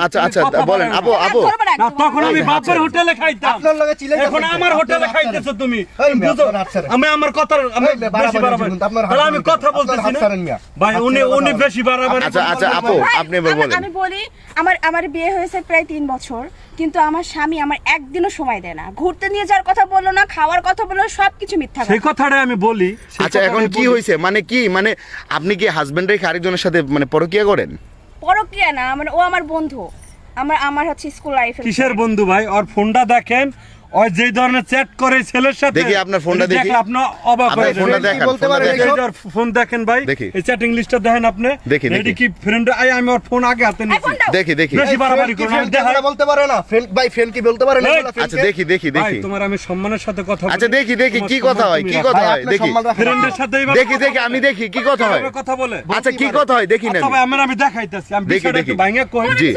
আচ্ছা আচ্ছা বলেন আপু আপু না তখন আমি বাপের হোটেলে খাইতাম, আপনার লগে চিলাই এখন আমার হোটেলে খাইতেছো তুমি। বুঝো আমি আমার কথা আমি বেশি বাড়াবাড়ি, তাহলে আমি কথা বলতেছি না ভাই, উনি বেশি বাড়াবাড়ি। আচ্ছা আচ্ছা আপু আপনি এবার বলেন। আমি বলি আমার বিয়ে হয়েছে প্রায় 3 বছর, কিন্তু আমার স্বামী আমার একদিনও সময় দেয় না। ঘুরতে নিয়ে যাওয়ার কথা বললো না, খাওয়ার কথা বললো, সবকিছু মিথ্যা সেই কথা। কথাটাই আমি বলি। আচ্ছা এখন কি হয়েছে মানে কি মানে আপনি কি হাজবেন্ড রেখে আরেকজনের সাথে মানে পরকীয়া করেন? পরকীয়া না, মানে ও আমার বন্ধু, আমার হচ্ছে স্কুল লাইফে। কিসের বন্ধু ভাই? ওর ফোনটা দেখেন, ওই যে ধরনের চ্যাট করে ছেলের সাথে। দেখি আপনার ফোনটা দেখি। আপনি অবাক হয়ে যাবেন। ফোনটা দেখেন, বলতে ফোনটা পারেন দেখেন। এইসব? ওর ফোন দেখেন ভাই, দেখি। এই চ্যাটিং লিস্টটা দেখেন আপনি। দেখি, এটি কি ফ্রেন্ড? আমি ওর ফোন আগে হাতে নিয়েছি। দেখি দেখি বেশি বাড়াবাড়ি করুন, আমি দেখাই। বলতে পারে না ফ্রেন্ড, ভাই ফ্রেন্ড কি বলতে পারে না? এই, আচ্ছা দেখি দেখি ভাই দেখি তোমার আমি সম্মানের সাথে কথা বলি। আচ্ছা দেখি দেখি তোমার কি কথা হয় সম্মান কি তুমি কথা রাখো। হয় দেখি ফ্রেন্ডের সাথে এইভাবে দেখি দেখি আমি দেখি কি কথা হয়। কথা বলে। আচ্ছা কি কথা হয় দেখি না আচ্ছা ভাই আমি দেখাইতেছি, আমি দেখি, বিষয়টা দেখি। একটু ভাঙে কই। জি